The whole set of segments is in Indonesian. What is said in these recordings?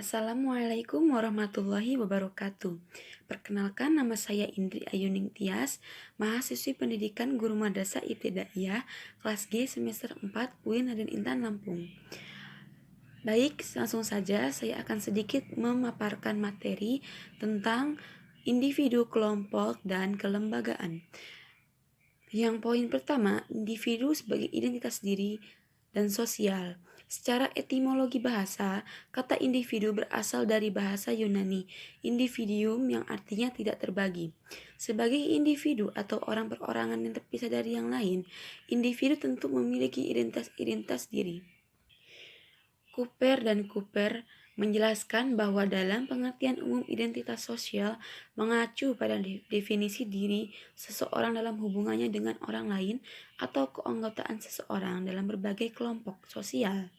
Assalamualaikum warahmatullahi wabarakatuh. Perkenalkan, nama saya Indri Ayuning Tias, mahasiswi pendidikan Guru Madrasah Ibtidaiyah kelas G semester 4 UIN Raden Intan Lampung. Baik, langsung saja saya akan sedikit memaparkan materi tentang individu, kelompok, dan kelembagaan. Yang poin pertama, individu sebagai identitas diri dan sosial. Secara etimologi bahasa, kata individu berasal dari bahasa Yunani, individuum yang artinya tidak terbagi. Sebagai individu atau orang perorangan yang terpisah dari yang lain, individu tentu memiliki identitas diri. Cooper dan Cooper menjelaskan bahwa dalam pengertian umum identitas sosial mengacu pada definisi diri seseorang dalam hubungannya dengan orang lain atau keanggotaan seseorang dalam berbagai kelompok sosial.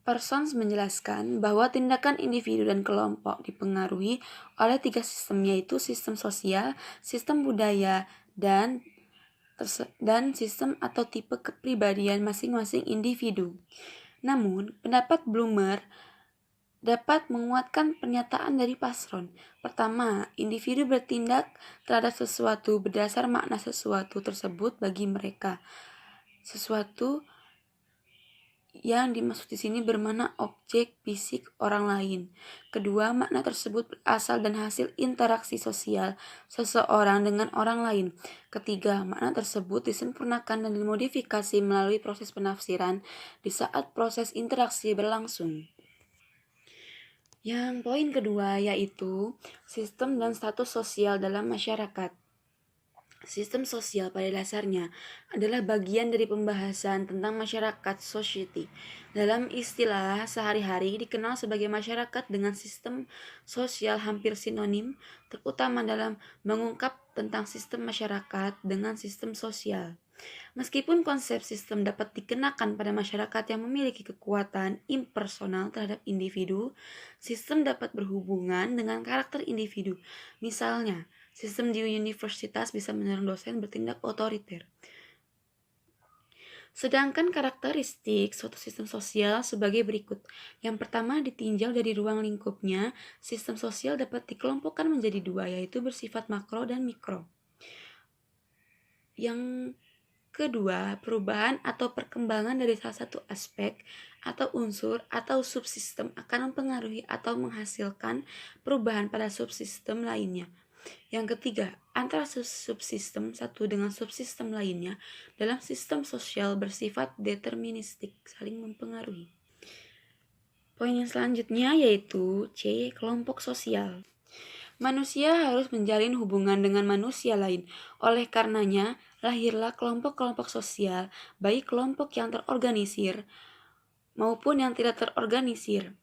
Parsons menjelaskan bahwa tindakan individu dan kelompok dipengaruhi oleh 3 sistem, yaitu sistem sosial, sistem budaya, dan sistem atau tipe kepribadian masing-masing individu. Namun, pendapat Bloomer dapat menguatkan pernyataan dari Pasron. Pertama, individu bertindak terhadap sesuatu berdasar makna sesuatu tersebut bagi mereka. Sesuatu yang dimaksud di sini bermakna objek fisik orang lain. Kedua, makna tersebut berasal dan hasil interaksi sosial seseorang dengan orang lain. Ketiga, makna tersebut disempurnakan dan dimodifikasi melalui proses penafsiran di saat proses interaksi berlangsung. Yang poin kedua yaitu sistem dan status sosial dalam masyarakat. Sistem sosial pada dasarnya adalah bagian dari pembahasan tentang masyarakat society. Dalam istilah sehari-hari dikenal sebagai masyarakat dengan sistem sosial hampir sinonim, terutama dalam mengungkap tentang sistem masyarakat dengan sistem sosial. Meskipun konsep sistem dapat dikenakan pada masyarakat yang memiliki kekuatan impersonal terhadap individu, sistem dapat berhubungan dengan karakter individu. Misalnya, sistem di universitas bisa mendorong dosen bertindak otoriter. Sedangkan karakteristik suatu sistem sosial sebagai berikut. Yang pertama, ditinjau dari ruang lingkupnya, sistem sosial dapat dikelompokkan menjadi dua, yaitu bersifat makro dan mikro. Yang kedua, perubahan atau perkembangan dari salah satu aspek atau unsur atau subsistem akan mempengaruhi atau menghasilkan perubahan pada subsistem lainnya. Yang ketiga, antara subsistem satu dengan subsistem lainnya dalam sistem sosial bersifat deterministik, saling mempengaruhi. Poin yang selanjutnya yaitu C. Kelompok sosial. Manusia harus menjalin hubungan dengan manusia lain. Oleh karenanya, lahirlah kelompok-kelompok sosial, baik kelompok yang terorganisir maupun yang tidak terorganisir.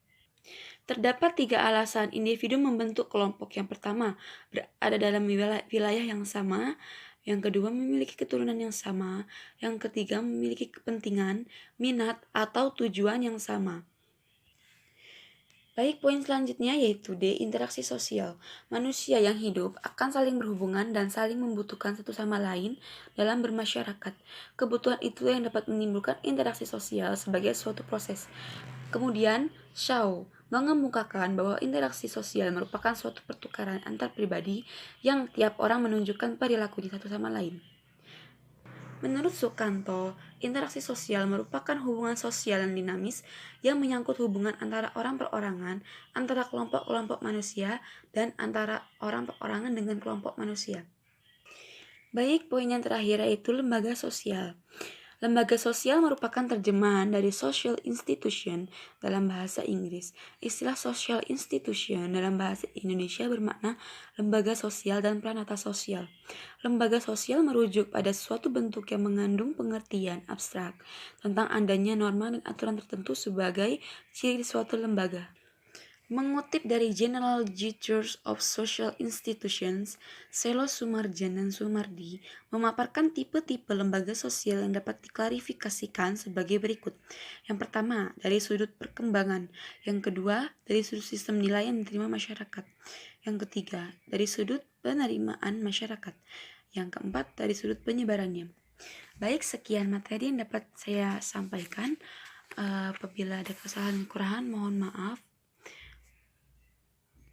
Terdapat 3 alasan individu membentuk kelompok. Yang pertama, berada dalam wilayah yang sama. Yang kedua, memiliki keturunan yang sama. Yang ketiga, memiliki kepentingan, minat, atau tujuan yang sama. Baik, poin selanjutnya yaitu D. Interaksi sosial. Manusia yang hidup akan saling berhubungan dan saling membutuhkan satu sama lain dalam bermasyarakat. Kebutuhan itu yang dapat menimbulkan interaksi sosial sebagai suatu proses. Kemudian, Shaw mengemukakan bahwa interaksi sosial merupakan suatu pertukaran antar pribadi yang tiap orang menunjukkan perilakunya satu sama lain. Menurut Sukanto, interaksi sosial merupakan hubungan sosial yang dinamis yang menyangkut hubungan antara orang perorangan, antara kelompok-kelompok manusia, dan antara orang perorangan dengan kelompok manusia. Baik, poin yang terakhir yaitu lembaga sosial. Lembaga sosial merupakan terjemahan dari social institution dalam bahasa Inggris. Istilah social institution dalam bahasa Indonesia bermakna lembaga sosial dan pranata sosial. Lembaga sosial merujuk pada suatu bentuk yang mengandung pengertian abstrak tentang adanya norma dan aturan tertentu sebagai ciri suatu lembaga. Mengutip dari General Gestures of Social Institutions, Selo Sumarjan dan Sumardi memaparkan tipe-tipe lembaga sosial yang dapat diklarifikasikan sebagai berikut. Yang pertama, dari sudut perkembangan. Yang kedua, dari sudut sistem nilai yang diterima masyarakat. Yang ketiga, dari sudut penerimaan masyarakat. Yang keempat, dari sudut penyebarannya. Baik, sekian materi yang dapat saya sampaikan. Apabila ada kesalahan kekurangan, mohon maaf.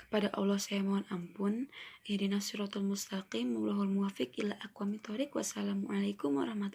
Kepada Allah saya mohon ampun. Ihdinas siratal mustaqim, wallahul muwaffiq ila aqwamit thoriq. Wassalamualaikum warahmatullahi